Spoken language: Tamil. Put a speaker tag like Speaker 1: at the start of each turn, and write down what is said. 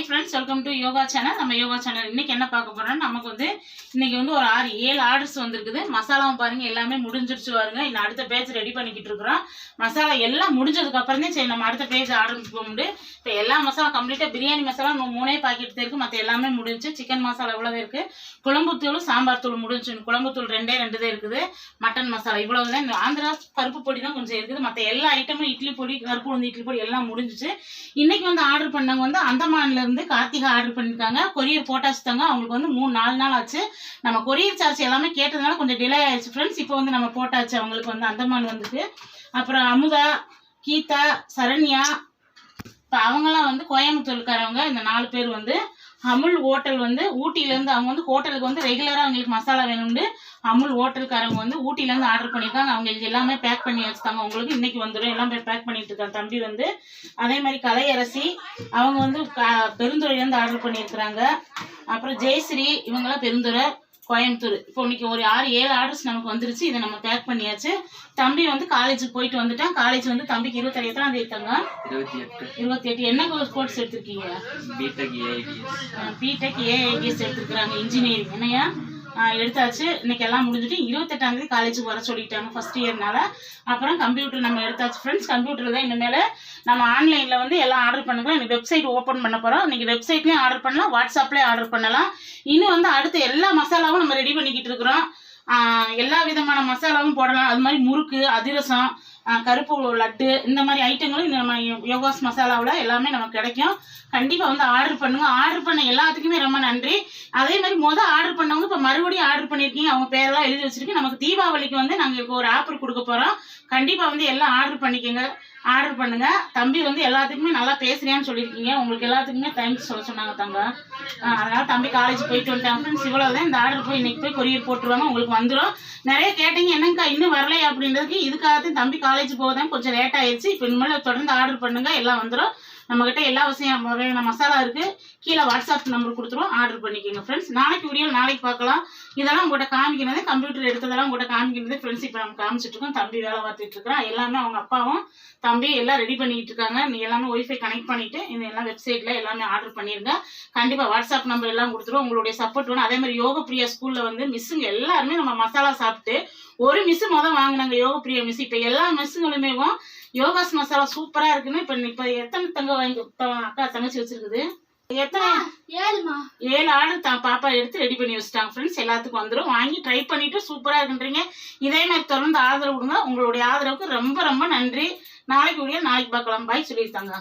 Speaker 1: Hi friends, welcome to yoga channel. நம்ம யோகா சேனல் இன்னைக்கு என்ன பார்க்க போறோம்னா, நமக்கு வந்து இன்னைக்கு வந்து ஒரு 6-7 ஆர்டர்ஸ் வந்திருக்குது. மசாலாவும் பாருங்க எல்லாமே முடிஞ்சிருச்சு பாருங்க. இன்னும் அடுத்த பேஜ் ரெடி பண்ணிக்கிட்டு இருக்கிறோம். மசாலா எல்லாம் முடிஞ்சதுக்கு அப்புறம் தான் சரி நம்ம அடுத்த பேஜ் ஆர்டர் போக முடியும். இப்போ எல்லா மசாலா கம்ப்ளீட்டா பிரியாணி மசாலா 3 பாக்கெட் தான் இருக்கு. மற்ற எல்லாமே முடிஞ்சு. சிக்கன் மசாலா இவ்வளவு இருக்கு. குழம்பு தூள் சாம்பார் தூள் முடிஞ்சு. குழம்பு தூள் 2 தான் இருக்குது. மட்டன் மசாலா இவ்வளவுதான். ஆந்திரா பருப்பு பொடி தான் கொஞ்சம் இருக்குது. மற்ற எல்லா ஐட்டமும் இட்லி பொடி, கருப்பு உளுந்து இட்லி பொடி எல்லாம் முடிஞ்சிச்சு. இன்னைக்கு வந்து ஆர்டர் பண்ணவங்க வந்து அந்தமான்ல இருந்து கார்த்திகா ஆர்டர் பண்ணிருக்காங்க. கொரியர் போட்டாச்சு தாங்க. அவங்களுக்கு வந்து 3-4 நாள் ஆச்சு. நம்ம கொரியர் சார்ஜ் எல்லாமே கேட்டதுனால கொஞ்சம் டிலே ஆயிடுச்சு ஃப்ரெண்ட்ஸ். இப்போ வந்து நம்ம போட்டாச்சு. அவங்களுக்கு வந்து அந்தமான் வந்துட்டு. அப்புறம் அமுதா, கீதா, சரண்யா, இப்போ அவங்கெல்லாம் வந்து கோயம்புத்தூர்காரவங்க. இந்த 4 பேர் வந்து அமுல் ஹோட்டல் வந்து ஊட்டியிலேருந்து அவங்க வந்து ஹோட்டலுக்கு வந்து ரெகுலராக அவங்களுக்கு மசாலா வேணும்னு அமுல் ஹோட்டல்காரங்க வந்து ஊட்டியிலேருந்து ஆர்டர் பண்ணியிருக்காங்க. அவங்களுக்கு எல்லாமே பேக் பண்ணி வச்சுட்டாங்க. உங்களுக்கு இன்னைக்கு வந்துடும். எல்லாம் பேக் பண்ணிட்டு இருக்காங்க தம்பி வந்து. அதே மாதிரி கலையரசி அவங்க வந்து பெருந்துறையிலேருந்து ஆர்டர் பண்ணியிருக்கிறாங்க. அப்புறம் ஜெயஸ்ரீ இவங்கெல்லாம் பெருந்துறை, கோயம்புத்தூர். இப்போ இன்னைக்கு ஒரு 6-7 ஆர்டர்ஸ் நமக்கு வந்துருச்சு. இதை நம்ம பேக் பண்ணியாச்சு. தம்பி வந்து காலேஜுக்கு போயிட்டு வந்துட்டான். காலேஜ் வந்து தம்பிக்கு 28 தேதிங்க. 28 என்ன கோர்ஸ் எடுத்திருக்கீங்க? பிடெக் ஏஐடிஎஸ் எடுத்துருக்காங்க. இன்ஜினியரிங் என்னையா எடுத்தாச்சு. இன்னைக்கு எல்லாம் முடிஞ்சுட்டு 28ஆம் தேதி காலேஜுக்கு வர சொல்லிட்டாங்க ஃபர்ஸ்ட் இயர்னால. அப்புறம் கம்ப்யூட்டர் நம்ம எடுத்தாச்சு ஃப்ரெண்ட்ஸ். கம்ப்யூட்டர் தான் இனிமேல் நம்ம ஆன்லைனில் வந்து எல்லாம் ஆர்டர் பண்ணுறோம். இன்னைக்கு வெப்சைட் ஓப்பன் பண்ண போகிறோம். இன்னைக்கு வெப்சைட்லேயும் ஆர்டர் பண்ணலாம், வாட்ஸ்அப்லேயும் ஆர்டர் பண்ணலாம். இன்னும் வந்து அடுத்த எல்லா மசாலாவும் நம்ம ரெடி பண்ணிக்கிட்டு இருக்கிறோம். எல்லா விதமான மசாலாவும் போடலாம். அது மாதிரி முறுக்கு, அதிரசம், கருப்பு லட்டு இந்த மாதிரி ஐட்டங்களும் நம்ம யோகாஸ் மசாலாவில் எல்லாமே நமக்கு கிடைக்கும். கண்டிப்பாக வந்து ஆர்டர் பண்ணுங்க. ஆர்டர் பண்ண எல்லாத்துக்குமே ரொம்ப நன்றி. அதே மாதிரி ஆர்டர் பண்ணவங்க இப்போ மறுபடியும் ஆர்டர் பண்ணியிருக்கீங்க. அவங்க பேரெல்லாம் எழுதி வச்சிருக்கு. நமக்கு தீபாவளிக்கு வந்து நாங்கள் இப்போ ஒரு ஆஃபர் கொடுக்க போகிறோம். கண்டிப்பாக வந்து எல்லாம் ஆர்டர் பண்ணிக்கோங்க, ஆர்டர் பண்ணுங்க. தம்பி வந்து எல்லாத்துக்குமே நல்லா பேசுறியான்னு சொல்லியிருக்கீங்க. உங்களுக்கு எல்லாத்துக்குமே தேங்க்ஸ் சொல்ல சொன்னாங்க தங்க. அதனால தம்பி காலேஜ் போயிட்டு வந்துட்டாங்க ஃப்ரெண்ட்ஸ். இவ்வளவுதான். இந்த ஆர்டர் போய் இன்னைக்கு போய் கொரியர் போட்டுருவாங்க. உங்களுக்கு வந்துடும். நிறைய கேட்டீங்க என்னங்கக்கா இன்னும் வரலையா அப்படின்றதுக்கு. இதுக்காகத்தான் தம்பி காலேஜ் போகதான் கொஞ்சம் லேட் ஆயிடுச்சு. இப்போ இனிமேல் தொடர்ந்து ஆர்டர் பண்ணுங்க, எல்லாம் வந்துடும். நம்மகிட்ட எல்லா வகையான மசாலா இருக்கு. கீழே வாட்ஸ்அப் நம்பர் கொடுத்துருவோம், ஆர்டர் பண்ணிக்கோங்க ஃப்ரெண்ட்ஸ். நாளைக்கு வீடியோ நாளைக்கு பார்க்கலாம். இதெல்லாம் உங்கள்கிட்ட காமிக்கிறது, கம்ப்யூட்டர் எடுத்ததெல்லாம் உங்கள்கிட்ட காமிக்கிறது ஃப்ரெண்ட்ஸ். இப்போ நம்ம காமிச்சிட்டு இருக்கோம். தம்பி வேலை பார்த்துட்டு இருக்கிறான். எல்லாமே அவங்க அப்பாவும் தம்பி எல்லாம் ரெடி பண்ணிட்டு இருக்காங்க. நீங்க எல்லாமே ஒய்ஃபை கனெக்ட் பண்ணிட்டு இந்த எல்லாம் வெப்சைட்ல எல்லாமே ஆர்டர் பண்ணிருங்க. கண்டிப்பா வாட்ஸ்அப் நம்பர் எல்லாம் கொடுத்துருவோம். உங்களுடைய சப்போர்ட் வேணும். அதே மாதிரி யோக பிரியா ஸ்கூல்ல வந்து மிஸ்ஸுங்க எல்லாருமே நம்ம மசாலா சாப்பிட்டு ஒரு மிஸ் வாங்கினாங்க யோக பிரியா மிஸ். இப்ப எல்லா மிஸ்ஸுங்களுமே யோகாஸ் மசாலா சூப்பரா இருக்குன்னு இப்ப எத்தனை தங்க வாங்கி அக்கா தங்கச்சி வச்சிருக்குது? எத்தனை? 7 ஆர்டர் பாப்பா எடுத்து ரெடி பண்ணி வச்சுட்டாங்க ஃப்ரெண்ட்ஸ். எல்லாத்துக்கும் வந்துடும். வாங்கி ட்ரை பண்ணிட்டு சூப்பரா இருக்குன்றீங்க. இதே மாதிரி தொடர்ந்து ஆதரவு கொடுங்க. உங்களுடைய ஆதரவுக்கு ரொம்ப ரொம்ப நன்றி. நாளைக்கு வீடியோ நாளைக்கு பார்க்கலாம். பாய் சொல்லியிருக்காங்க.